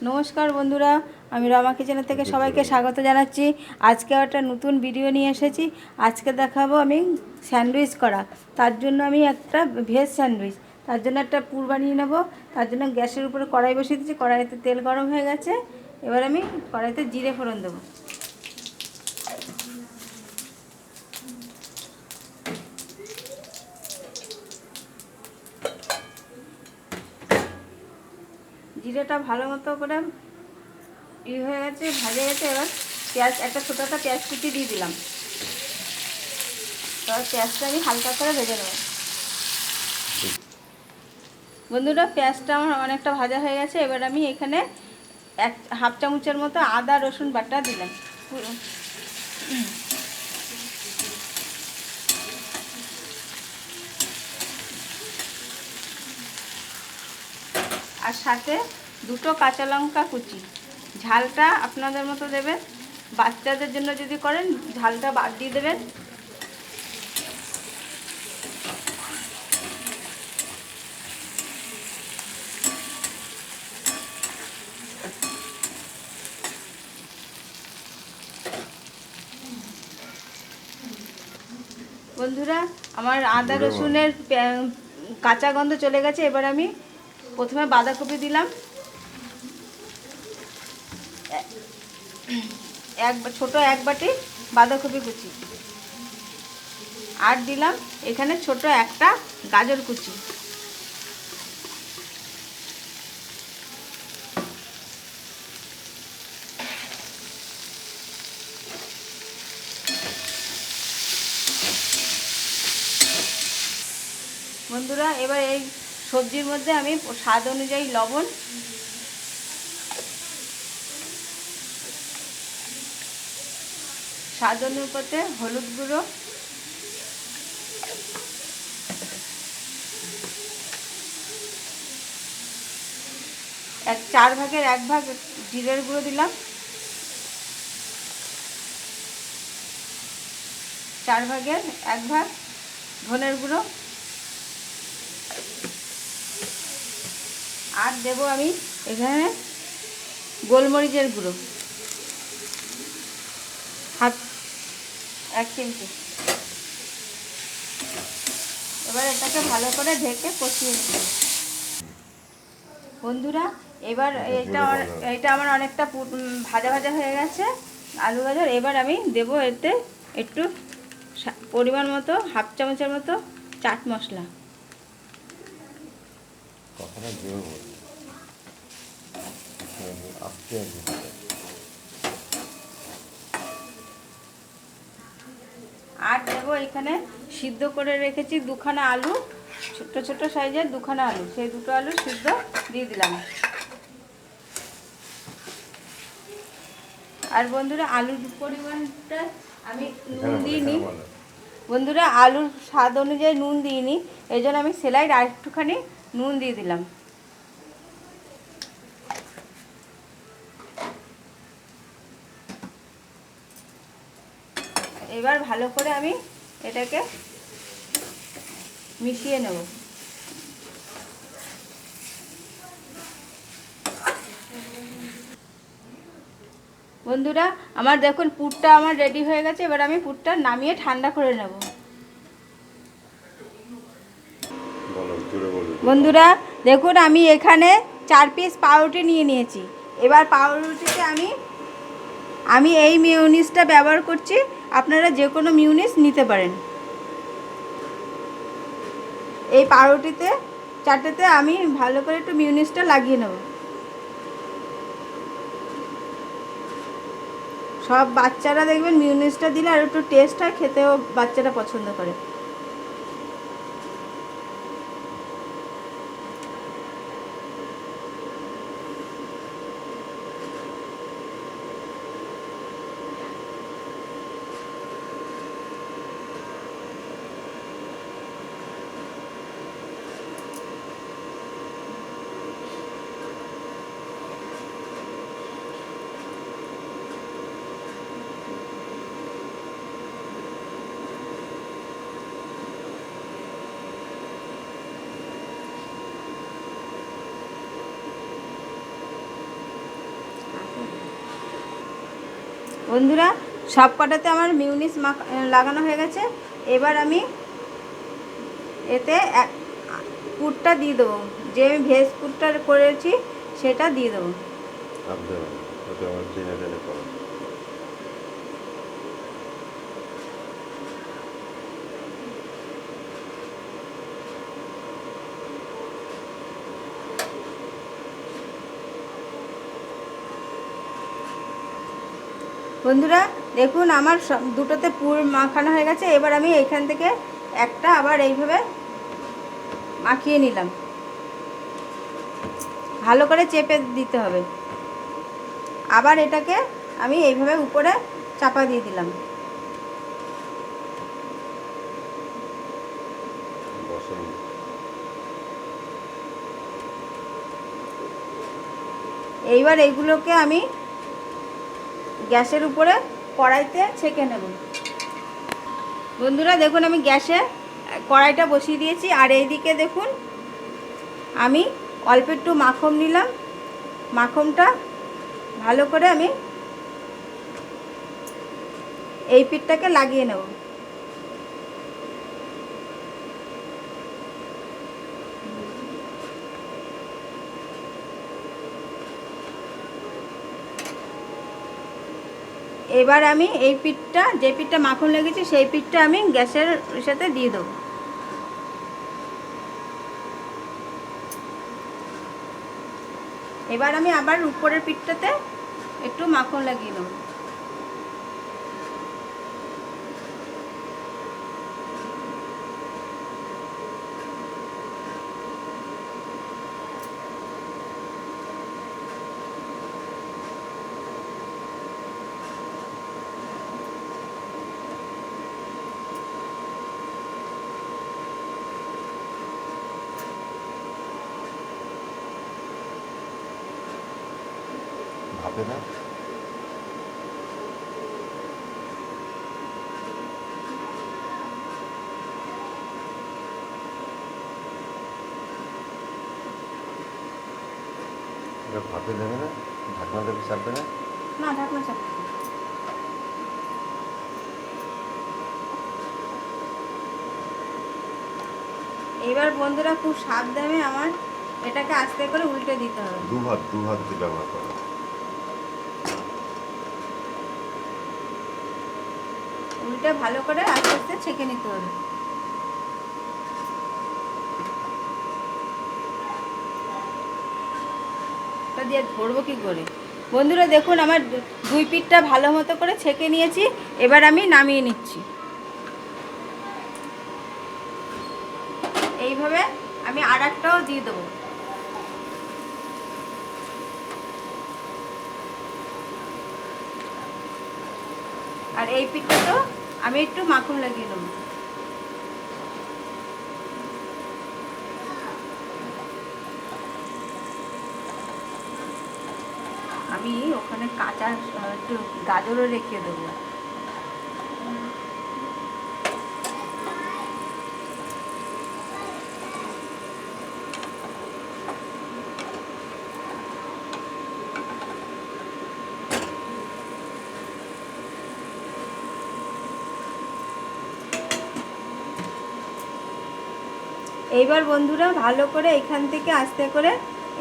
নমস্কার বন্ধুরা, আমি রমা কিচেনের থেকে সবাইকে স্বাগত জানাচ্ছি। আজকে একটা নতুন ভিডিও নিয়ে এসেছি। আজকে দেখাবো আমি স্যান্ডউইচ করা। তার জন্য আমি একটা ভেজ স্যান্ডউইচ, তার জন্য একটা পুর বানিয়ে নেব। তার জন্য গ্যাসের উপরে কড়াই বসিয়ে দিচ্ছি। কড়াইতে তেল গরম হয়ে গেছে। এবার আমি কড়াইতে জিরে ফোড়ন দেবো। জিরেটা ভালো মতো করে হয়ে গেছে, ভাজে গেছে। এবার পেঁয়াজ, একটা পেঁয়াজ কুচি দিয়ে দিলাম। এবার পেঁয়াজটা আমি হালকা করে ভেজে নেব। বন্ধুরা, পেঁয়াজটা আমার অনেকটা ভাজা হয়ে গেছে। এবার আমি এখানে হাফ চামচের মতো আদা রসুন বাটা দিলাম। আর সাথে দুটো কাঁচা লঙ্কা কুচি। ঝালটা আপনাদের মতো দেবেন। বাচ্চাদের জন্য যদি করেন ঝালটা বাদ দিয়ে দেবেন। বন্ধুরা, আমার আদা রসুনের কাঁচা গন্ধ চলে গেছে। এবার আমি প্রথমে বাঁধাকপি দিলাম, ছোট এক বাটি বাঁধাকপি কুচি। আর দিলাম এখানে ছোট একটা গাজর কুচি। বন্ধুরা, এবার এই সবজির মধ্যে আমি স্বাদ অনুযায়ী লবণ, স্বাদ অনুপাতে হলুদ গুঁড়ো, চার ভাগের এক ভাগ জিরের গুঁড়ো দিলাম, 4 ভাগের 1 ভাগ ধনের গুঁড়ো। আর দেব আমি এখানে গোলমরিচের গুঁড়ো এক চিমটি। এবার এটাকে ভালো করে ঢেকে কষিয়ে নেব। বন্ধুরা, এবার এটা আমার অনেকটা ভাজা ভাজা হয়ে গেছে আলু গাজর। এবার আমি দেব এতে একটু পরিমাণ মতো হাফ চামচের মতো চাট মশলা। আর দেবো এখানে সিদ্ধ করে রেখেছি দুখানা আলু, ছোট ছোট সাইজের দুখানা আলু। সেই দুটো আলু সিদ্ধ দিয়ে দিলাম। আর বন্ধুরা, আলুর পরিমাণটা আমি নুন দিইনি। বন্ধুরা, আলুর স্বাদ অনুযায়ী নুন দিইনি, এই জন্য আমি সেলাইড আর একটুখানি নুন দিয়ে দিলাম। এবার ভালো করে আমি এটাকে মিশিয়ে নেব। বন্ধুরা, আমার দেখুন পুরটা আমার রেডি হয়ে গেছে। এবার আমি পুরটা নামিয়ে ঠান্ডা করে নেব। বন্ধুরা দেখুন, আমি এখানে 4 পিস পাউরুটি নিয়ে নিয়েছি। এবার পাউরুটিতে আমি এই মিউনিসটা ব্যবহার করছি। আপনারা যে কোনো মিউনিস নিতে পারেন। এই পাউরুটিতে 4টেতে আমি ভালো করে একটু মিউনিসটা লাগিয়ে নেব। সব বাচ্চারা দেখবেন মিউনিসটা দিলে আর একটু টেস্ট হয়, খেতেও বাচ্চারা পছন্দ করে। বন্ধুরা সব কটাতে আমার মিউনিস লাগানো হয়ে গেছে। এবার আমি এতে পুরটা দিয়ে দেবো, যে আমি ভেজ পুরটা করেছি সেটা দিয়ে দেবো। বন্ধুরা দেখুন আমার দুটোতে পুর মাখানো হয়ে গেছে। এবার আমি এইখান থেকে একটা আবার এইভাবে মাখিয়ে নিলাম, ভালো করে চেপে দিতে হবে। আবার এটাকে আমি এইভাবে উপরে চাপা দিয়ে দিলাম। এইবার এইগুলোকে আমি গ্যাসের উপরে কড়াইতে ছেঁকে নেব। বন্ধুরা দেখুন আমি গ্যাসে কড়াইটা বসিয়ে দিয়েছি, আর এইদিকে দেখুন আমি অল্প একটু মাখন নিলাম। মাখনটা ভালো করে আমি এই পিঠটাকে লাগিয়ে নেব। এবার আমি এই পিঠটা, যে পিঠটা মাখন লেগেছে সেই পিঠটা আমি গ্যাসের সাথে দিয়ে দেবো। এবার আমি আবার উপরের পিঠটাতে একটু মাখন লাগিয়ে নেব। ভাপে না ভাপে দেবে না, ঢাকনা দেবে, চাপবে না? না, ঢাকনা চাপবে না। এবার বন্ধুরা খুব সাবধানে আমার এটাকে আস্তে করে উল্টে দিতে হবে। দু হাত দিয়ে ব্যবহার করো। উল্টে ভালো করে আস্তে আস্তে ছেঁকে নিতে হবে। এটা দিয়ে ধরবো কি করে? বন্ধুরা দেখুন আমার দুই পিঠটা ভালো মতো করে ছেঁকে নিয়েছি। এবার আমি নামিয়ে নিচ্ছি। এইভাবে আমি আর একটাও দিয়ে দেবো। আর এই পিঠটা তো আমি একটু মাখন লাগিয়ে নেবো। আমি ওখানে কাঁচা একটু গাজরও রেখে দেবো। এইবার বন্ধুরা ভালো করে এখান থেকে আস্তে করে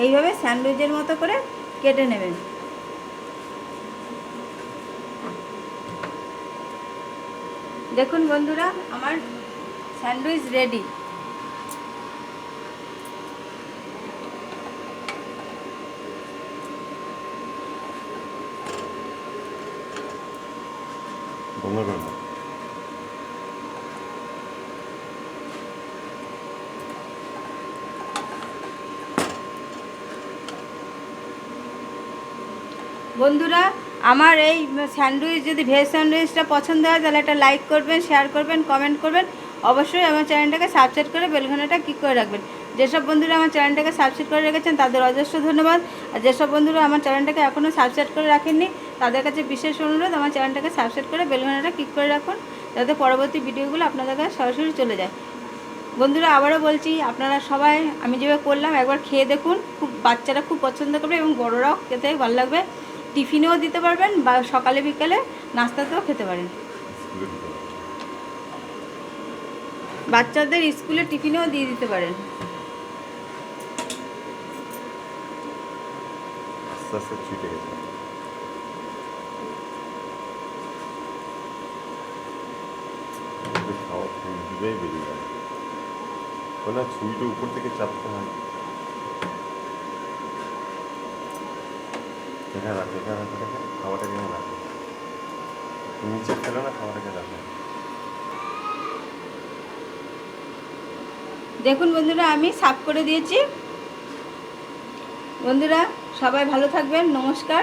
এইভাবে স্যান্ডউইচের মতো করে কেটে নেবেন। দেখুন বন্ধুরা আমার স্যান্ডউইচ রেডি। বন্ধ করো না। বন্ধুরা আমার এই স্যান্ডউইচ যদি ভেজ স্যান্ডউইচটা পছন্দ হয় তাহলে একটা লাইক করবেন, শেয়ার করবেন, কমেন্ট করবেন। অবশ্যই আমার চ্যানেলটাকে সাবস্ক্রাইব করে বেলঘন্টাটা ক্লিক করে রাখবেন। যেসব বন্ধুরা আমার চ্যানেলটাকে সাবস্ক্রাইব করে রেখেছেন তাদের অজস্র ধন্যবাদ। আর যেসব বন্ধুরা আমার চ্যানেলটাকে এখনও সাবস্ক্রাইব করে রাখেননি তাদের কাছে বিশেষ অনুরোধ, আমার চ্যানেলটাকে সাবস্ক্রাইব করে বেলঘন্টাটা ক্লিক করে রাখুন, যাতে পরবর্তী ভিডিওগুলো আপনাদের কাছে সরাসরি চলে যায়। বন্ধুরা আবারও বলছি, আপনারা সবাই আমি যেভাবে করলাম একবার খেয়ে দেখুন। খুব বাচ্চারা খুব পছন্দ করবে এবং বড়রাও খেতে ভালো লাগবে। টিফিনেও দিতে পারবেন বা সকালে বিকালে নাস্তাতেও খেতে পারেন, স্কুলে দিতে হবে। বাচ্চাদের স্কুলে টিফিনেও দিয়ে দিতে পারেন। আস্তে আস্তে ছুটে গেছে। খাওয়া দুটোই বেরিয়ে গেল। না ছুরিটা উপর থেকে চাপতে হয়। এখানে রাখো, এখানে রাখো, দেখো খাওয়াটাকে এখানে রাখো। নিচে ফেলো না, খাওয়াটাকে রাখো। দেখুন বন্ধুরা, আমি সাফ করে দিয়েছি। বন্ধুরা সবাই ভালো থাকবেন, নমস্কার।